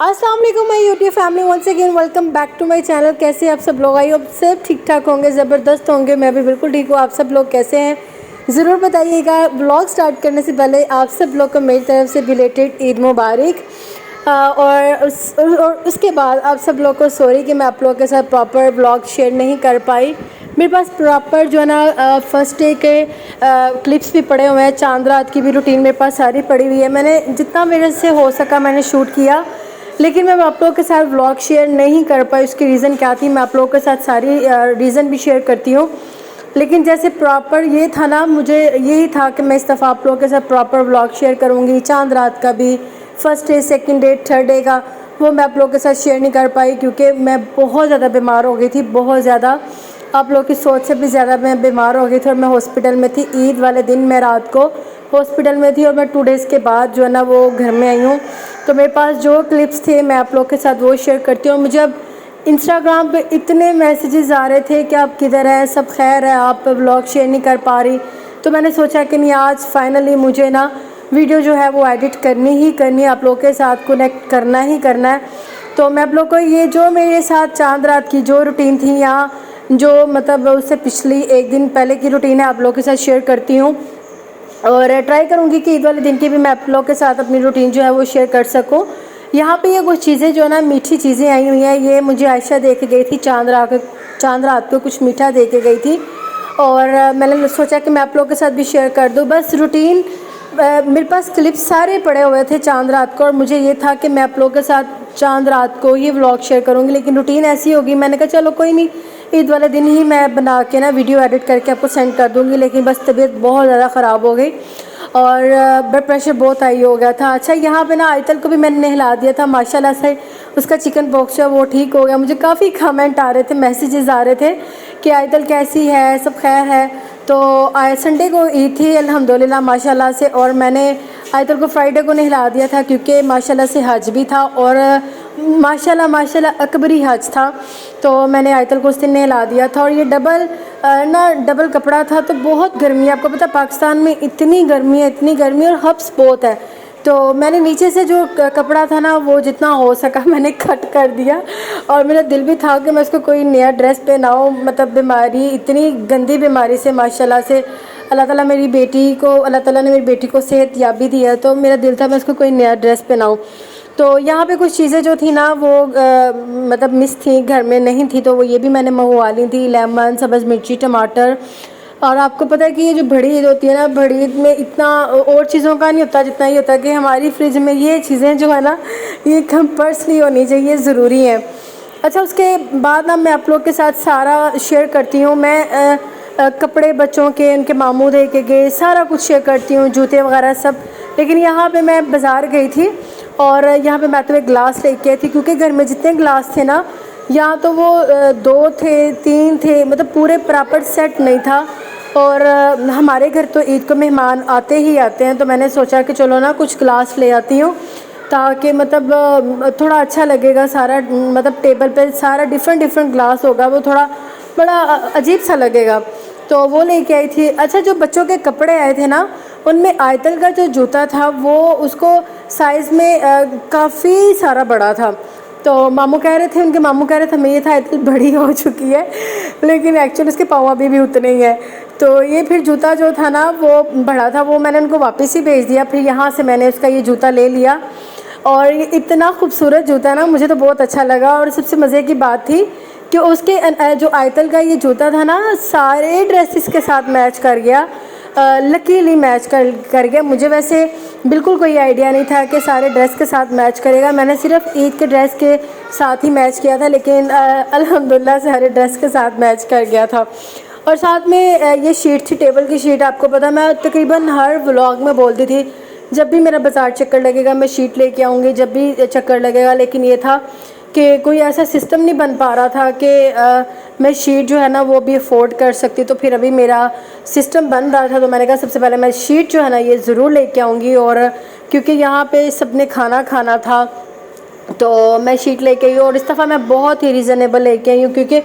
अस्सलाम वालेकुम my YouTube family, once again welcome back to my channel. कैसे आप सब लोग? आई होप सब ठीक ठाक होंगे, ज़बरदस्त होंगे। मैं भी बिल्कुल ठीक हूँ। आप सब लोग कैसे हैं ज़रूर बताइएगा। ब्लॉग स्टार्ट करने से पहले आप सब लोग को मेरी तरफ से बिलेटेड ईद मुबारक। और उसके बाद आप सब लोग को सॉरी कि मैं आप लोगों के साथ प्रॉपर ब्लॉग शेयर नहीं कर पाई। मेरे पास प्रॉपर जो है ना फर्स्ट डे के क्लिप्स भी पड़े हुए हैं, चांद रात की भी रूटीन मेरे पास सारी पड़ी हुई है। मैंने जितना मेरे से हो सका मैंने शूट किया, लेकिन मैं आप लोगों के साथ व्लॉग शेयर नहीं कर पाई। उसकी रीज़न क्या थी मैं आप लोगों के साथ सारी रीज़न भी शेयर करती हूँ। लेकिन जैसे प्रॉपर ये था ना, मुझे यही था कि मैं इस दफ़ा आप लोगों के साथ प्रॉपर व्लॉग शेयर करूँगी। चांद रात का भी, first day, second day, third day का, वो मैं आप लोगों के साथ शेयर नहीं कर पाई क्योंकि मैं बहुत ज़्यादा बीमार हो गई थी। बहुत ज़्यादा, आप लोगों की सोच से भी ज़्यादा मैं बीमार हो गई थी और मैं हॉस्पिटल में थी। ईद वाले दिन मैं रात को हॉस्पिटल में थी और मैं 2 डेज़ के बाद जो है ना वो घर में आई हूँ। तो मेरे पास जो क्लिप्स थे मैं आप लोग के साथ वो शेयर करती हूँ। मुझे अब इंस्टाग्राम पे इतने मैसेजेस आ रहे थे कि आप किधर हैं, सब खैर है, आप व्लॉग शेयर नहीं कर पा रही। तो मैंने सोचा कि नहीं, आज फाइनली मुझे ना वीडियो जो है वो एडिट करनी ही करनी है, आप लोग के साथ कनेक्ट करना ही करना है। तो मैं आप लोग को ये जो मेरे साथ चांद रात की जो रूटीन थी, यहाँ जो मतलब उससे पिछली एक दिन पहले की रूटीन है, आप लोग के साथ शेयर करती हूँ। और ट्राई करूँगी कि ईद वाले दिन की भी मैं आप लोग के साथ अपनी रूटीन जो है वो शेयर कर सकूँ। यहाँ पे ये कुछ चीज़ें जो है ना, मीठी चीज़ें आई हुई हैं। ये मुझे आयशा दे के गई थी, चांद रात को कुछ मीठा दे के गई थी और मैंने सोचा कि मैं आप लोग के साथ भी शेयर कर दूँ। बस रूटीन मेरे पास क्लिप्स सारे पड़े हुए थे चांद रात को और मुझे ये था कि मैं आप लोगों के साथ चांद रात को ही व्लॉग शेयर करूँगी, लेकिन रूटीन ऐसी होगी। मैंने कहा चलो कोई नहीं, ईद वाले दिन ही मैं बना के ना वीडियो एडिट करके आपको सेंड कर दूँगी। लेकिन बस तबीयत बहुत ज़्यादा ख़राब हो गई और ब्लड प्रेशर बहुत हाई हो गया था। अच्छा, यहाँ पे ना आयतल को भी मैंने नहला दिया था, माशाल्लाह से उसका चिकन पॉक्स जो है वो ठीक हो गया। मुझे काफ़ी कमेंट आ रहे थे, मैसेजेस आ रहे थे कि आयतल कैसी है, सब खैर है। तो संडे को ईद थी अल्हम्दुलिल्लाह माशाल्लाह से, और मैंने आयतल को फ्राइडे को नहला दिया था क्योंकि माशाल्लाह से हज भी था और माशाल्लाह अकबरी हज था। तो मैंने आयतल को उस दिन नहला दिया था और ये डबल कपड़ा था। तो बहुत गर्मी है, आपको पता पाकिस्तान में इतनी गर्मी है, इतनी गर्मी और हब्स बहुत है। तो मैंने नीचे से जो कपड़ा था ना वो जितना हो सका मैंने कट कर दिया और मेरा दिल भी था कि मैं उसको कोई नया ड्रेस पहनाऊँ। मतलब बीमारी, इतनी गंदी बीमारी से माशाल्लाह से अल्लाह ताला ने मेरी बेटी को सेहत याबी दी है। तो मेरा दिल था मैं उसको कोई नया ड्रेस पहनाऊँ। तो यहाँ पे कुछ चीज़ें जो थी ना वो मतलब मिस थी, घर में नहीं थी, तो वो ये भी मैंने मंगवा ली थी। लेमन, सब्ज़ मिर्ची, टमाटर। और आपको पता है कि ये जो बड़ी ईद होती है ना, बड़ी ईद में इतना और चीज़ों का नहीं होता जितना ये होता है कि हमारी फ्रिज में ये चीज़ें जो है ना ये कंपल्सरी होनी चाहिए, ज़रूरी है। अच्छा, उसके बाद ना मैं आप लोग के साथ सारा शेयर करती हूँ। मैं कपड़े बच्चों के, उनके मामू दे के गए, सारा कुछ शेयर करती हूँ, जूते वगैरह सब। लेकिन यहाँ पे मैं बाज़ार गई थी और यहाँ पे मैं तो एक गिलास लेके आई थी क्योंकि घर में जितने गिलास थे ना, यहाँ तो वो 2 थे, 3 थे, मतलब पूरे प्रॉपर सेट नहीं था। और हमारे घर तो ईद को मेहमान आते ही आते हैं, तो मैंने सोचा कि चलो ना कुछ गिलास ले आती हूँ ताकि मतलब थोड़ा अच्छा लगेगा। सारा मतलब टेबल पे सारा डिफरेंट ग्लास होगा, वो थोड़ा बड़ा अजीब सा लगेगा, तो वो लेके आई थी। अच्छा, जो बच्चों के कपड़े आए थे ना, उनमें आयतल का जो जूता था वो उसको साइज़ में काफ़ी सारा बड़ा था। तो उनके मामू कह रहे थे मैं ये था आयतल बड़ी हो चुकी है, लेकिन एक्चुअली उसके पाँव अभी भी उतने ही हैं। तो ये फिर जूता जो था ना वो बड़ा था, वो मैंने उनको वापस ही भेज दिया। फिर यहाँ से मैंने उसका ये जूता ले लिया और ये इतना खूबसूरत जूता ना, मुझे तो बहुत अच्छा लगा। और सबसे मज़े की बात थी कि उसके जो आयतल का ये जूता था ना, सारे ड्रेसेस के साथ मैच कर गया, लकीली मैच कर गया। मुझे वैसे बिल्कुल कोई आइडिया नहीं था कि सारे ड्रेस के साथ मैच करेगा। मैंने सिर्फ ईद के ड्रेस के साथ ही मैच किया था, लेकिन अल्हम्दुलिल्लाह सारे ड्रेस के साथ मैच कर गया था। और साथ में ये शीट थी, टेबल की शीट। आपको पता, मैं तकरीबन हर व्लॉग में बोलती थी जब भी मेरा बाज़ार चक्कर लगेगा मैं शीट लेके आऊँगी, जब भी चक्कर लगेगा। लेकिन ये था कि कोई ऐसा सिस्टम नहीं बन पा रहा था कि मैं शीट जो है ना वो भी अफोर्ड कर सकती। तो फिर अभी मेरा सिस्टम बन रहा था, तो मैंने कहा सबसे पहले मैं शीट जो है ना ये ज़रूर लेके आऊँगी। और क्योंकि यहाँ पे सबने खाना था तो मैं शीट लेके आई और इस दफ़ा मैं बहुत ही रीज़नेबल लेके आई हूँ, क्योंकि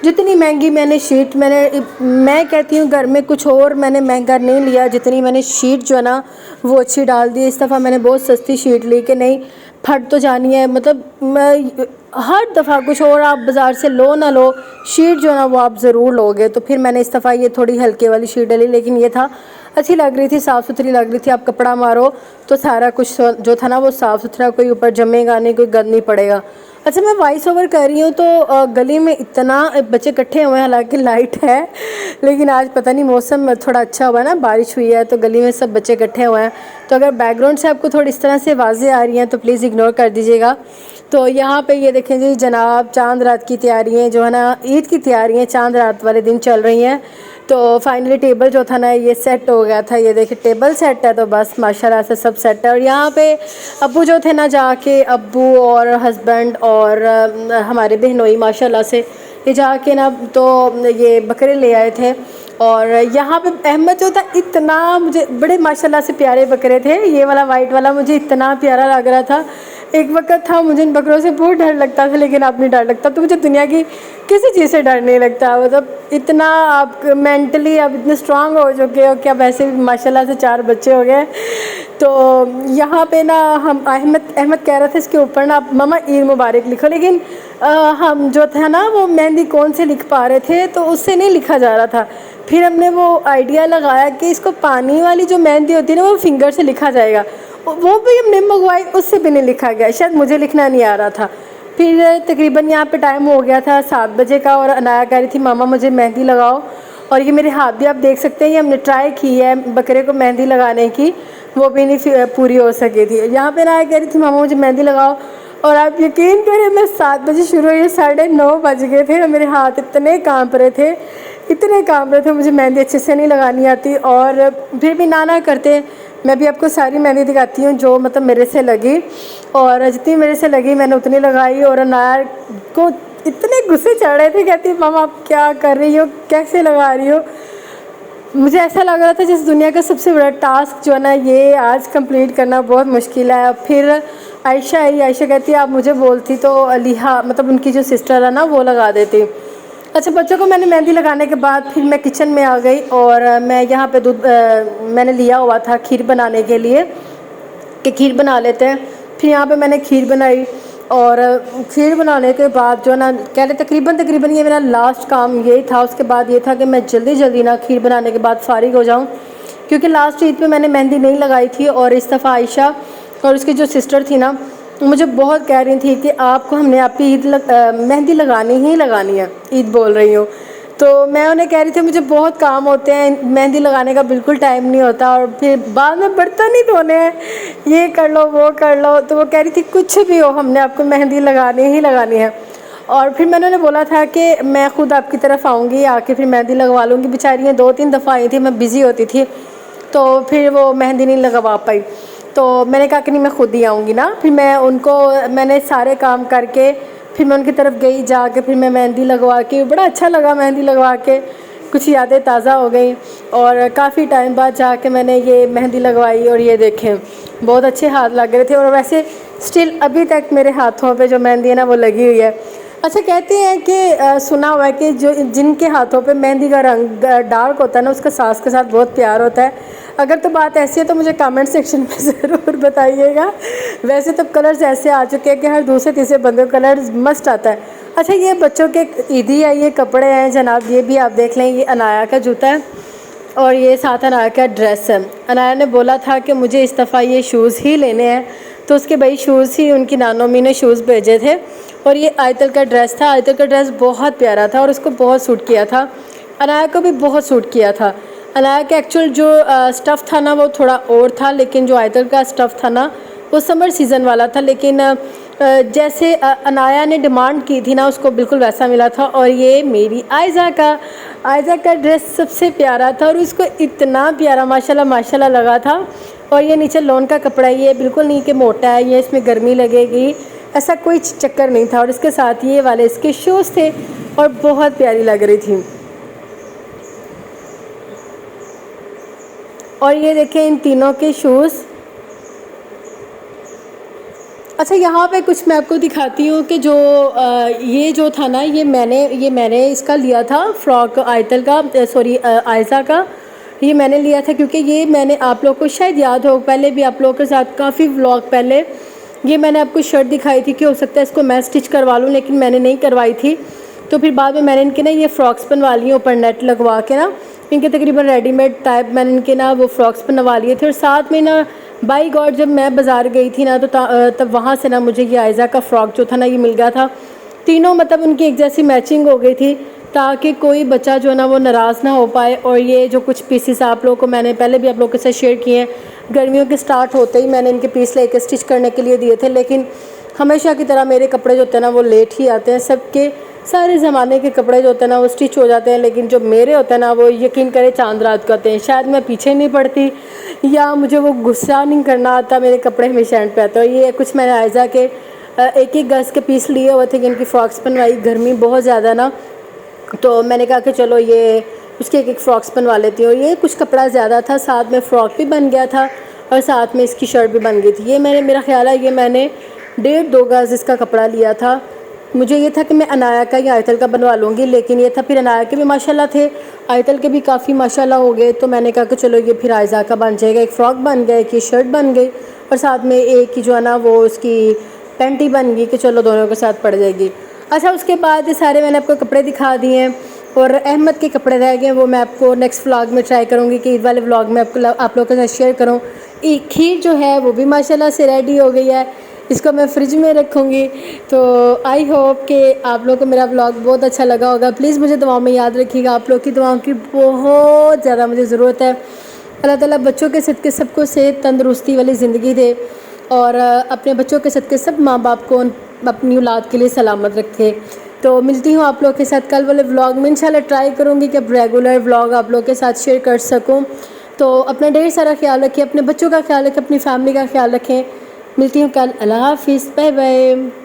जितनी महंगी मैंने शीट मैं कहती हूँ घर में कुछ और मैंने महंगा नहीं लिया, जितनी मैंने शीट जो है ना वो अच्छी डाल दी। इस दफ़ा मैंने बहुत सस्ती शीट ली कि नहीं, फट तो जानी है, मतलब मैं हर दफ़ा कुछ और आप बाज़ार से लो ना लो, शीट जो है ना वो आप ज़रूर लोगे। तो फिर मैंने इस दफ़ा ये थोड़ी हल्के वाली शीट डाली, लेकिन ये था अच्छी लग रही थी, साफ़ सुथरी लग रही थी। आप कपड़ा मारो तो सारा कुछ जो था ना वो साफ़ सुथरा, कोई ऊपर जमेगा नहीं, कोई गंद नहीं पड़ेगा। अच्छा, मैं वॉइस ओवर कर रही हूँ तो गली में इतना बच्चे इकट्ठे हुए हैं, हालांकि लाइट है लेकिन आज पता नहीं मौसम थोड़ा अच्छा हुआ है ना, बारिश हुई है तो गली में सब बच्चे इकट्ठे हुए हैं। तो अगर बैकग्राउंड से आपको थोड़ी इस तरह से आवाज़ें आ रही हैं तो प्लीज़ इग्नोर कर दीजिएगा। तो यहाँ पे ये देखें जी जनाब, चांद रात की तैयारियाँ जो है ना, ईद की तैयारियाँ चांद रात वाले दिन चल रही हैं। तो फाइनली टेबल जो था ना ये सेट हो गया था, ये देखिए टेबल सेट है, तो बस माशाल्लाह से सब सेट है। और यहाँ पे अब्बू जो थे ना, जाके अब्बू और हस्बैंड और हमारे बहनोई माशाल्लाह से ये जाके ना तो ये बकरे ले आए थे। और यहाँ पे अहमद जो था, इतना मुझे बड़े माशाल्लाह से प्यारे बकरे थे। ये वाला वाइट वाला मुझे इतना प्यारा लग रहा था। एक वक्त था मुझे इन बकरों से बहुत डर लगता था, लेकिन अब नहीं डर लगता। तो मुझे दुनिया की किसी चीज़ से डर नहीं लगता, मतलब इतना आप मेंटली अब इतने स्ट्रांग हो चुके हो कि अब ऐसे भी माशाल्लाह से 4 बच्चे हो गए। तो यहाँ पे ना हम अहमद कह रहे थे इसके ऊपर ना मम्मा ईद मुबारक लिखो, लेकिन हम जो था ना वो मेहंदी कौन से लिख पा रहे थे तो उससे नहीं लिखा जा रहा था। फिर हमने वो आइडिया लगाया कि इसको पानी वाली जो मेहंदी होती है ना वो फिंगर से लिखा जाएगा, वो भी हमने मंगवाई, उससे भी नहीं लिखा गया, शायद मुझे लिखना नहीं आ रहा था। फिर तकरीबन यहाँ पे टाइम हो गया था 7 बजे का, और अनाया कह रही थी मामा मुझे मेहंदी लगाओ। और ये मेरे हाथ भी आप देख सकते हैं, ये हमने ट्राई की है बकरे को मेहंदी लगाने की, वो भी नहीं पूरी हो सकी थी। यहाँ पे अनाया कह रही थी मामा मुझे मेहंदी लगाओ, और आप यकीन करें मैं 7 बजे शुरू हुई, 9:30 बज गए थे और मेरे हाथ इतने कांप रहे थे, इतने कांप रहे थे, मुझे मेहंदी अच्छे से नहीं लगानी आती। और फिर भी ना करते मैं भी आपको सारी मेहंदी दिखाती हूँ जो मतलब मेरे से लगी, और जितनी मेरे से लगी मैंने उतनी लगाई। और अनार को इतने गुस्से चढ़ रहे थे, कहती मामा आप क्या कर रही हो, कैसे लगा रही हो। मुझे ऐसा लग रहा था जिस दुनिया का सबसे बड़ा टास्क जो है ना ये आज कंप्लीट करना बहुत मुश्किल है। फिर आयशा आई, आयशा कहती आप मुझे बोलती तो अलीहा मतलब उनकी जो सिस्टर है ना वो लगा देती। अच्छा, बच्चों को मैंने मेहंदी लगाने के बाद फिर मैं किचन में आ गई, और मैं यहाँ पे दूध मैंने लिया हुआ था खीर बनाने के लिए कि खीर बना लेते हैं। फिर यहाँ पे मैंने खीर बनाई, और खीर बनाने के बाद जो ना कह रहे तकरीबन ये मेरा लास्ट काम यही था। उसके बाद ये था कि मैं जल्दी ना खीर बनाने के बाद फारिग हो जाऊँ, क्योंकि लास्ट ईद पे मैंने मेहंदी नहीं लगाई थी। और इस दफ़ा आयशा और उसकी जो सिस्टर थी ना मुझे बहुत कह रही थी कि आपको हमने आपकी मेहंदी लगानी ही लगानी है, ईद बोल रही हूँ। तो मैं उन्हें कह रही थी मुझे बहुत काम होते हैं, मेहंदी लगाने का बिल्कुल टाइम नहीं होता, और फिर बाद में बर्तन ही धोने हैं, ये कर लो वो कर लो। तो वो कह रही थी कुछ भी हो हमने आपको मेहंदी लगानी ही लगानी है। और फिर मैंने उन्हें बोला था कि मैं ख़ुद आपकी तरफ आऊँगी, आके फिर मेहंदी लगवा लूँगी। बेचारियाँ 2-3 दफ़ा आई थी, मैं बिज़ी होती थी तो फिर वो मेहंदी नहीं लगवा पाई। तो मैंने कहा कि नहीं मैं ख़ुद ही आऊँगी ना। फिर मैंने सारे काम करके फिर मैं उनकी तरफ गई, जाके फिर मैं मेहंदी लगवा के, बड़ा अच्छा लगा मेहंदी लगवा के, कुछ यादें ताज़ा हो गई। और काफ़ी टाइम बाद जाके मैंने ये मेहंदी लगवाई, और ये देखें बहुत अच्छे हाथ लग रहे थे। और वैसे स्टिल अभी तक मेरे हाथों पे जो मेहंदी है ना वो लगी हुई है। अच्छा, कहते हैं कि सुना हुआ है कि जो जिनके हाथों पे मेहंदी का रंग डार्क होता है ना उसका सास के साथ बहुत प्यार होता है। अगर तो बात ऐसी है तो मुझे कमेंट सेक्शन में ज़रूर बताइएगा। वैसे तो कलर्स ऐसे आ चुके हैं कि हर दूसरे तीसरे बंदे को कलर्स मस्ट आता है। अच्छा, ये बच्चों के ईदी है, ये कपड़े हैं जनाब, ये भी आप देख लें, ये अनाया का जूता है और ये साथ अनाया का ड्रेस है। अनाया ने बोला था कि मुझे इस दफ़ा ये शूज़ ही लेने हैं, तो उसके भाई शूज़ ही उनकी नानोमी ने शूज़ भेजे थे। और ये आयतल का ड्रेस था, आयतल का ड्रेस बहुत प्यारा था और उसको बहुत सूट किया था, अनाया को भी बहुत सूट किया था। अनाया का एक्चुअल जो स्टफ़ था ना वो थोड़ा और था, लेकिन जो आयतल का स्टफ़ था ना वो समर सीज़न वाला था, लेकिन जैसे अनाया ने डिमांड की थी ना उसको बिल्कुल वैसा मिला था। और ये मेरी आयज़ा का ड्रेस सबसे प्यारा था और उसको इतना प्यारा माशाल्लाह माशाल्लाह लगा था। और ये नीचे लॉन का कपड़ा, ये बिल्कुल नहीं कि मोटा है, ये इसमें गर्मी लगेगी ऐसा कोई चक्कर नहीं था। और इसके साथ ये वाले इसके शूज़ थे और बहुत प्यारी लग रही थी। और ये देखें इन तीनों के शूज़। अच्छा, यहाँ पे कुछ मैं आपको दिखाती हूँ कि जो ये जो था ना ये मैंने इसका लिया था फ्रॉक आयतल का, सॉरी आयज़ा का, ये मैंने लिया था क्योंकि ये मैंने आप लोग को शायद याद हो, पहले भी आप लोगों के साथ काफ़ी व्लॉग पहले ये मैंने आपको शर्ट दिखाई थी कि हो सकता है इसको मैं स्टिच करवा लूँ, लेकिन मैंने नहीं करवाई थी। तो फिर बाद में मैंने इनके ना ये फ़्रॉक्स बनवा ली ऊपर नेट लगवा के ना, इनके तकरीबन रेडीमेड टाइप मैंने इनके ना वो फ़्रॉक्स बनवा लिए थे। और साथ में ना बाई गॉड जब मैं बाज़ार गई थी ना तो तब वहाँ से ना मुझे ये आयज़ा का फ़्रॉक जो था ना ये मिल गया था। तीनों मतलब उनकी एक जैसी मैचिंग हो गई थी ताकि कोई बच्चा जो है ना वो नाराज़ ना हो पाए। और ये जो कुछ पीसेस आप लोगों को मैंने पहले भी आप लोगों के साथ शेयर किए हैं, गर्मियों के स्टार्ट होते ही मैंने इनके पीस लेके स्टिच करने के लिए दिए थे, लेकिन हमेशा की तरह मेरे कपड़े जो होते हैं ना वो लेट ही आते हैं। सबके सारे ज़माने के कपड़े जो होते हैं ना वो स्टिच हो जाते हैं, लेकिन जो मेरे होते हैं ना वो यकीन करें चांद रात को आते हैं। शायद मैं पीछे नहीं पड़ती या मुझे वो गुस्सा नहीं करना आता, मेरे कपड़े हमेशा एंड पे आते हैं। ये कुछ मैंने आयज़ा के एक एक गज़ के पीस लिए हुए थे कि इनकी फ़्रॉक्स बनवाई, गर्मी बहुत ज़्यादा ना, तो मैंने कहा कि चलो ये उसके एक एक फ़्रॉक्स बनवा लेती हूँ। ये कुछ कपड़ा ज़्यादा था, साथ में फ़्रॉक भी बन गया था और साथ में इसकी शर्ट भी बन गई थी। ये मेरा ख़्याल है ये मैंने 1.5-2 गज़ इसका कपड़ा लिया था। मुझे ये था कि मैं अनाया का या आयतल का बनवा लूँगी, लेकिन ये था फिर अनाया के भी माशाल्लाह थे, आयतल के भी काफ़ी माशाल्लाह हो गए। तो मैंने कहा कि चलो ये फिर आयज़ा का बन जाएगा, एक फ़्रॉक बन गया, एक ये शर्ट बन गई और साथ में एक ही जो है ना वो उसकी पैंट ही बन गई कि चलो दोनों के साथ पड़ जाएगी। अच्छा, उसके बाद ये सारे मैंने आपको कपड़े दिखा दिए हैं और अहमद के कपड़े रह गए, वो मैं आपको नेक्स्ट व्लॉग में ट्राई करूँगी कि ईद वाले व्लॉग में आप लोगों के साथ शेयर करूँ। खीर जो है वो भी माशाल्लाह से रेडी हो गई है, इसको मैं फ्रिज में रखूँगी। तो आई होप कि आप लोगों को मेरा व्लॉग बहुत अच्छा लगा होगा। प्लीज़ मुझे दुआओं में याद रखिएगा, आप लोग की दुआओं की बहुत ज़्यादा मुझे ज़रूरत है। अल्लाह ताला बच्चों के सदक़े सबको सेहत तंदुरुस्ती वाली ज़िंदगी दे और अपने बच्चों के सदक़े सब माँ बाप को अपनी औलाद के लिए सलामत रखे। तो मिलती हूँ आप लोग के साथ कल वाले व्लॉग में। इंशाल्लाह ट्राई करूँगी कि अब रेगुलर व्लॉग आप लोग के साथ शेयर कर सकूँ। तो अपना ढेर सारा ख्याल रखें, अपने बच्चों का ख्याल रखें, अपनी फैमिली का ख्याल रखें। मिलती हूँ कल। अल्लाह हाफ़िज़, बाय बाय।